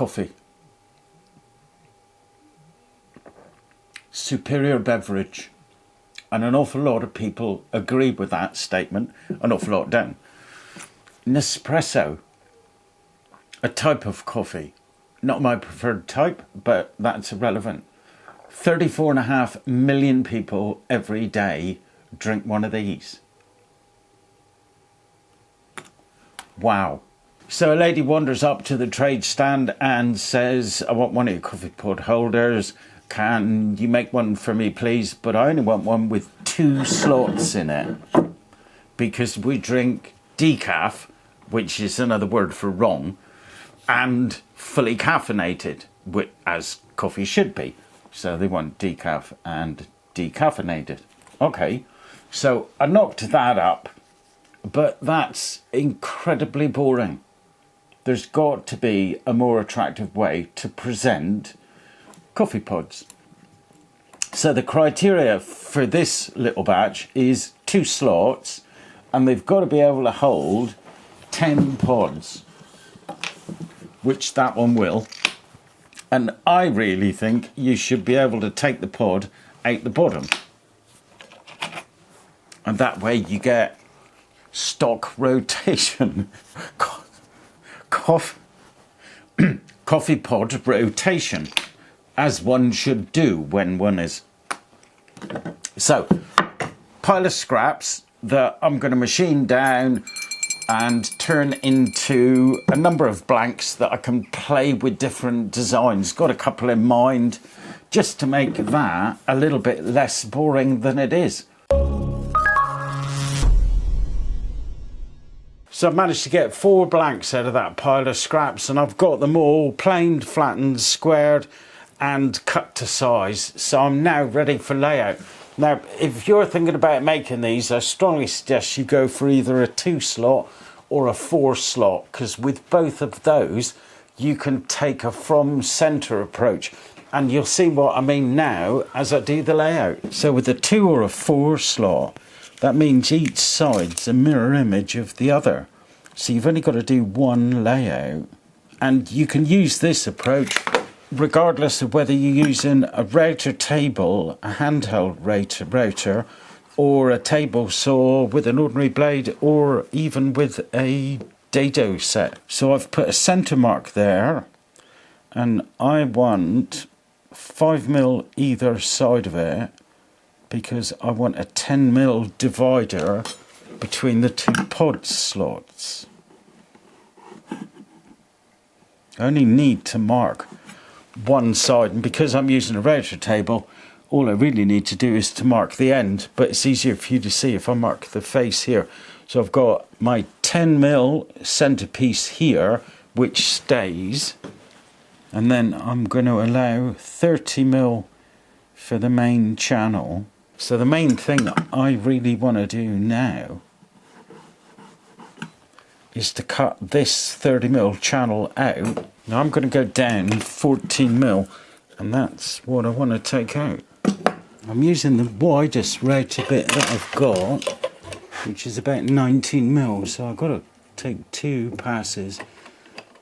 coffee. Superior beverage. And an awful lot of people agree with that statement, an awful lot don't. Nespresso, a type of coffee. Not my preferred type, but that's irrelevant. 34.5 million people every day drink one of these. Wow. So a lady wanders up to the trade stand and says, I want one of your coffee pod holders. Can you make one for me, please? But I only want one with 2 slots in it. Because we drink decaf, which is another word for wrong, and fully caffeinated, as coffee should be. So they want decaf and decaffeinated. Okay, so I knocked that up, but that's incredibly boring. There's got to be a more attractive way to present coffee pods. So the criteria for this little batch is 2 slots, and they've got to be able to hold 10 pods, which that one will. And I really think you should be able to take the pod out the bottom. And that way you get stock rotation. Coffee pod rotation, as one should do when one is. So, pile of scraps that I'm going to machine down and turn into a number of blanks that I can play with different designs. Got a couple in mind, just to make that a little bit less boring than it is. So I've managed to get 4 blanks out of that pile of scraps, and I've got them all planed, flattened, squared and cut to size. So I'm now ready for layout. Now, if you're thinking about making these, I strongly suggest you go for either a 2 slot or a 4 slot, because with both of those, you can take a from center approach. And you'll see what I mean now as I do the layout. So with a 2 or a 4 slot, that means each side's a mirror image of the other. So you've only got to do one layout. And you can use this approach regardless of whether you're using a router table, a handheld router, or a table saw with an ordinary blade, or even with a dado set. So I've put a center mark there, and I want 5mm either side of it, because I want a 10mm divider between the 2 pod slots. I only need to mark one side, and because I'm using a router table, all I really need to do is to mark the end, but it's easier for you to see if I mark the face here. So I've got my 10mm centerpiece here, which stays, and then I'm going to allow 30mm for the main channel. So the main thing I really want to do now is to cut this 30mm channel out. Now I'm going to go down 14mm, and that's what I want to take out. I'm using the widest router bit that I've got, which is about 19mm, so I've got to take 2 passes,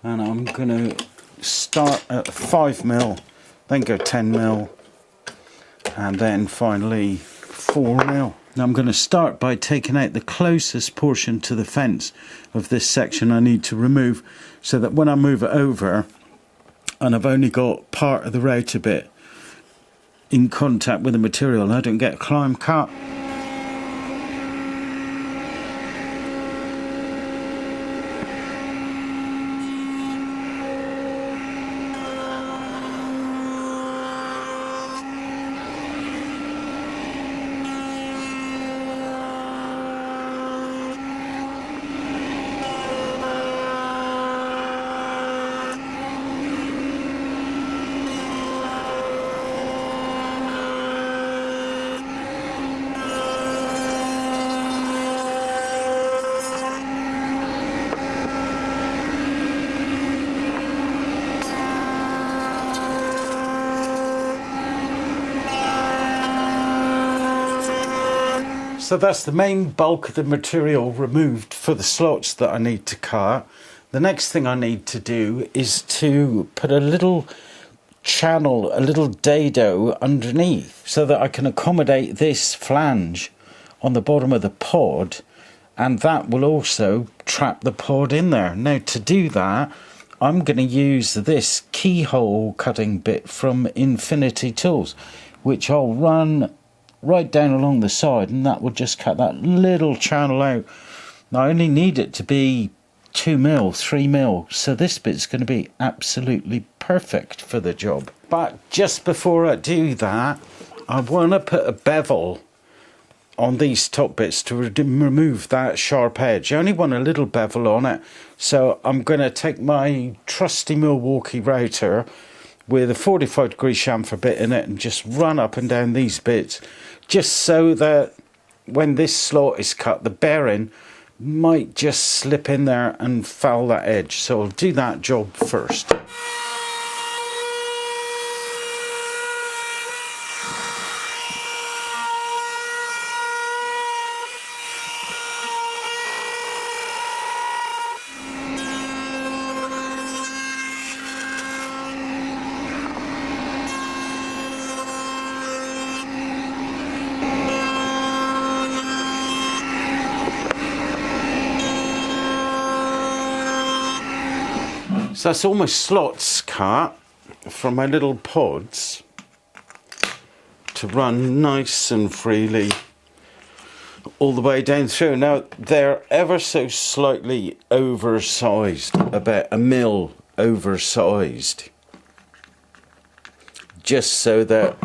and I'm going to start at 5mm, then go 10mm, and then finally 4mm. Now I'm going to start by taking out the closest portion to the fence of this section I need to remove, so that when I move it over and I've only got part of the router bit in contact with the material, I don't get a climb cut. So that's the main bulk of the material removed for the slots that I need to cut. The next thing I need to do is to put a little channel, a little dado underneath so that I can accommodate this flange on the bottom of the pod, and that will also trap the pod in there. Now to do that, I'm going to use this keyhole cutting bit from Infinity Tools, which I'll run right down along the side, and that will just cut that little channel out. Now I only need it to be 2mm, 3mm, so this bit's going to be absolutely perfect for the job. But just before I do that, I want to put a bevel on these top bits to remove that sharp edge. I only want a little bevel on it, so I'm going to take my trusty Milwaukee router with a 45-degree chamfer bit in it and just run up and down these bits, just so that when this slot is cut, the bearing might just slip in there and foul that edge. So I'll do that job first. So that's all my slots cut from my little pods to run nice and freely all the way down through. Now they're ever so slightly oversized, about 1mm oversized, just so that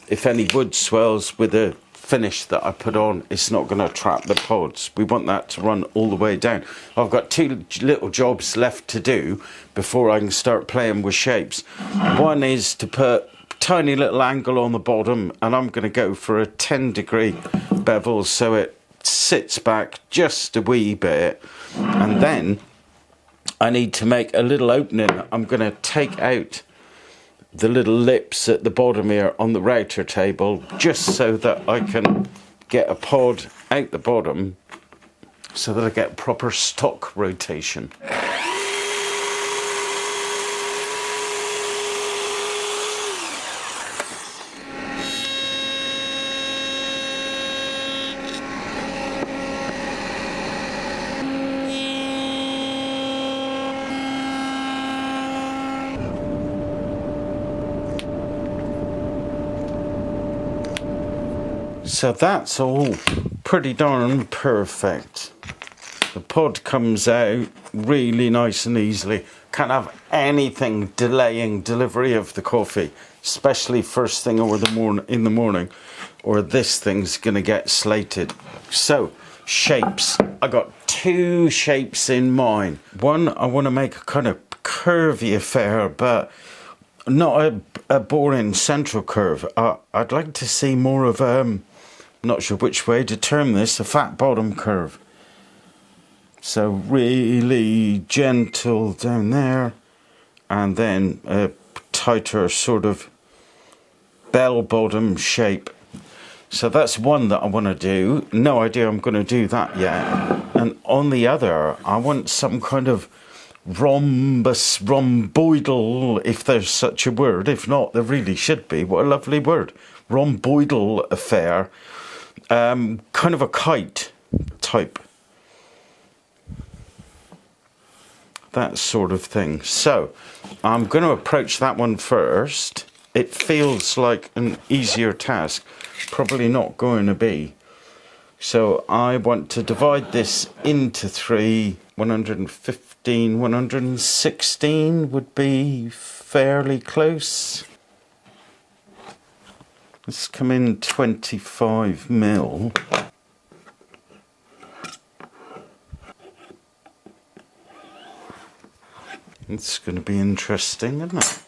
if any wood swells with the finish that I put on, it's not going to trap the pods. We want that to run all the way down. I've got 2 little jobs left to do before I can start playing with shapes. One is to put tiny little angle on the bottom, and I'm going to go for a 10-degree bevel so it sits back just a wee bit. And then I need to make a little opening. I'm going to take out the little lips at the bottom here on the router table, just so that I can get a pod out the bottom so that I get proper stock rotation. So that's all pretty darn perfect. The pod comes out really nice and easily. Can't have anything delaying delivery of the coffee, especially first thing in the morning, or this thing's gonna get slated. So shapes, I got 2 shapes in mind. One, I want to make a kind of curvy affair, but not a boring central curve. I'd like to see more of not sure which way to term this, a fat bottom curve. So really gentle down there, and then a tighter sort of bell bottom shape. So that's one that I want to do. No idea I'm going to do that yet. And on the other, I want some kind of rhomboidal, if there's such a word. If not, there really should be. What a lovely word. Rhomboidal affair. Kind of a kite type, that sort of thing. So I'm going to approach that one first. It feels like an easier task, probably not going to be. So I want to divide this into 3. 115, 116 would be fairly close. Let's come in 25mm. It's going to be interesting, isn't it?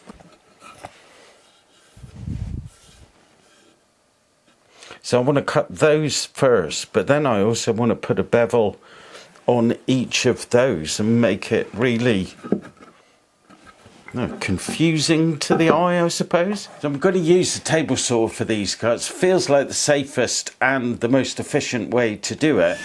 So I want to cut those first, but then I also want to put a bevel on each of those and make it really confusing to the eye, I suppose. So I'm going to use the table saw for these cuts. Feels like the safest and the most efficient way to do it.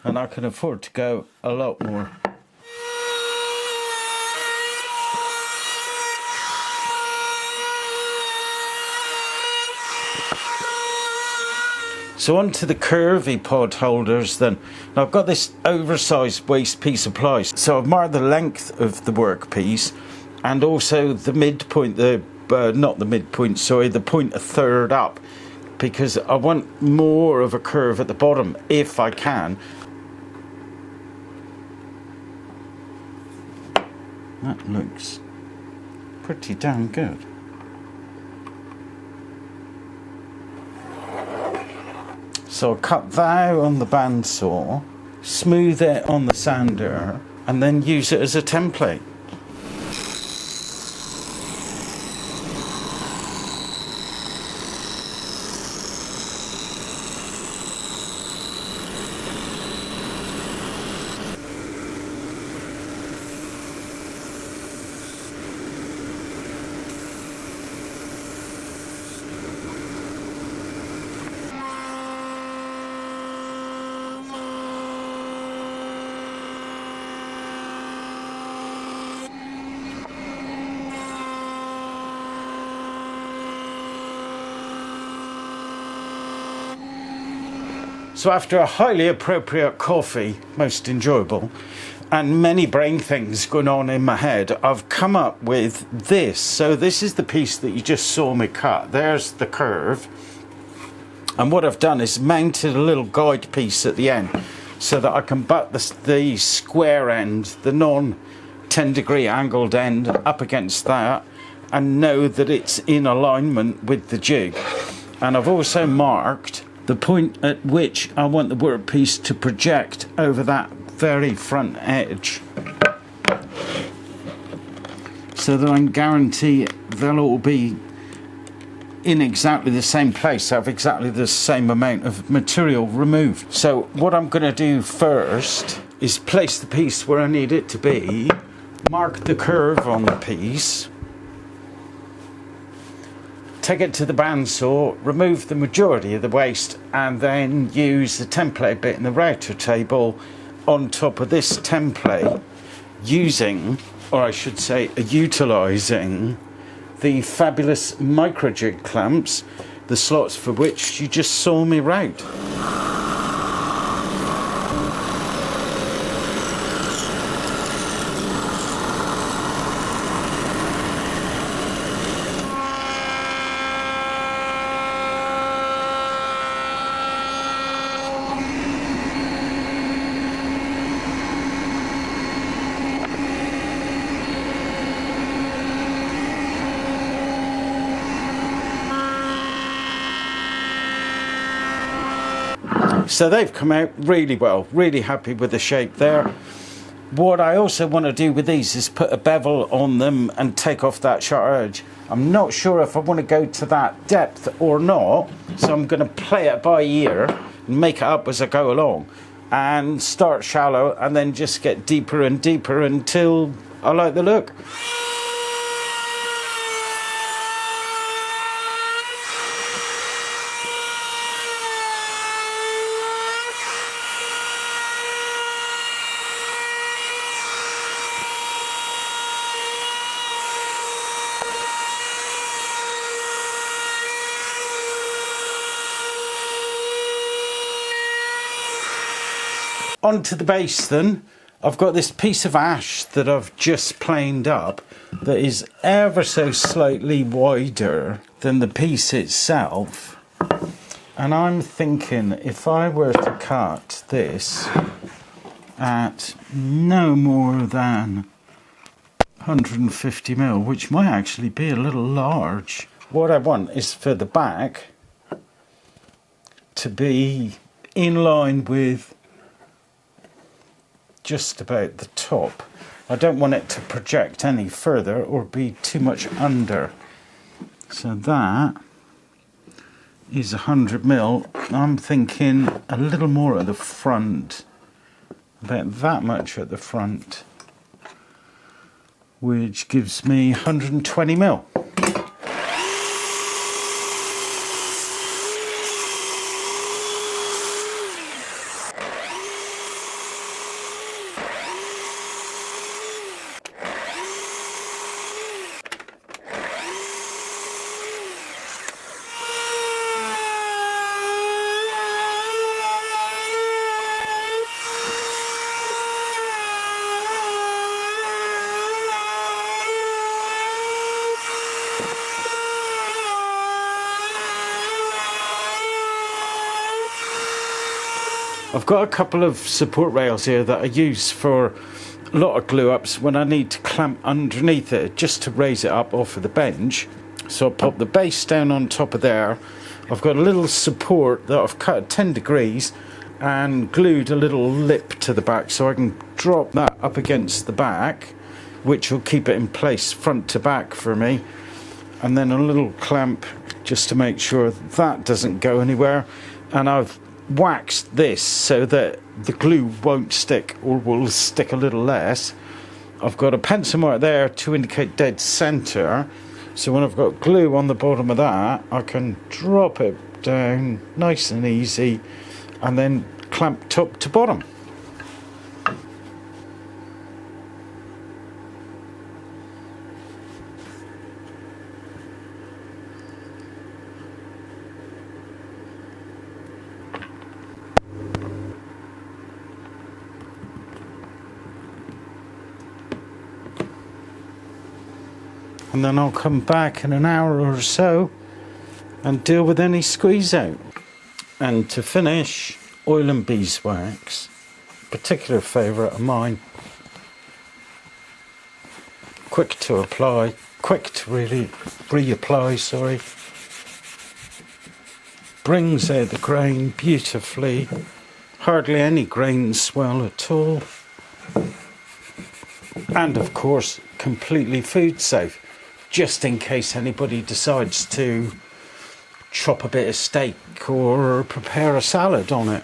and I can afford to go a lot more. So onto the curvy pod holders then. Now I've got this oversized waste piece of ply. So I've marked the length of the workpiece and also the midpoint, not the midpoint, sorry, the point a third up, because I want more of a curve at the bottom if I can. That looks pretty damn good. So I'll cut that out on the bandsaw, smooth it on the sander, and then use it as a template. So after a highly appropriate coffee, most enjoyable, and many brain things going on in my head, I've come up with this. So this is the piece that you just saw me cut. There's the curve. And what I've done is mounted a little guide piece at the end so that I can butt the square end, the non-10 degree angled end up against that and know that it's in alignment with the jig. And I've also marked the point at which I want the workpiece to project over that very front edge, so that I can guarantee they'll all be in exactly the same place, have exactly the same amount of material removed. So what I'm going to do first is place the piece where I need it to be, mark the curve on the piece, take it to the bandsaw, remove the majority of the waste, and then use the template bit in the router table on top of this template, using, or I should say utilising, the fabulous micro jig clamps, the slots for which you just saw me route. So they've come out really well, really happy with the shape there. What I also want to do with these is put a bevel on them and take off that sharp edge. I'm not sure if I want to go to that depth or not, so I'm going to play it by ear and make it up as I go along, and start shallow and then just get deeper and deeper until I like the look. Onto the base then. I've got this piece of ash that I've just planed up that is ever so slightly wider than the piece itself, and I'm thinking if I were to cut this at no more than 150mm, which might actually be a little large, what I want is for the back to be in line with just about the top. I don't want it to project any further or be too much under. So that is 100mm. I'm thinking a little more at the front, about that much at the front, which gives me 120mm. I've got a couple of support rails here that I use for a lot of glue ups when I need to clamp underneath it just to raise it up off of the bench. So I pop the base down on top of there. I've got a little support that I've cut at 10 degrees and glued a little lip to the back so I can drop that up against the back, which will keep it in place front to back for me. And then a little clamp just to make sure that doesn't go anywhere. And I've waxed this so that the glue won't stick, or will stick a little less. I've got a pencil mark there to indicate dead center, so when I've got glue on the bottom of that, I can drop it down nice and easy and then clamp top to bottom. And then I'll come back in an hour or so and deal with any squeeze out. And to finish, oil and beeswax, particular favourite of mine. Quick to apply, quick to really reapply, sorry. Brings out the grain beautifully, hardly any grain swell at all. And of course, completely food safe. Just in case anybody decides to chop a bit of steak or prepare a salad on it.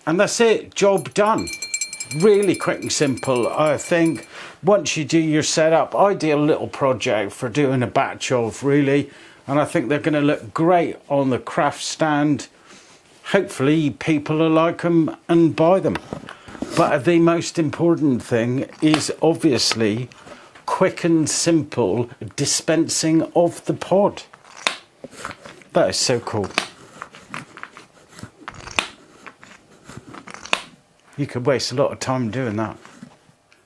And that's it, job done. Really quick and simple. I think once you do your setup, ideal little project for doing a batch of, really. And I think they're going to look great on the craft stand. Hopefully people will like them and buy them. But the most important thing is obviously quick and simple dispensing of the pod. That is so cool. You could waste a lot of time doing that.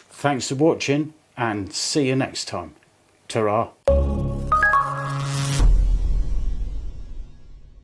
Thanks for watching and see you next time. Ta-ra.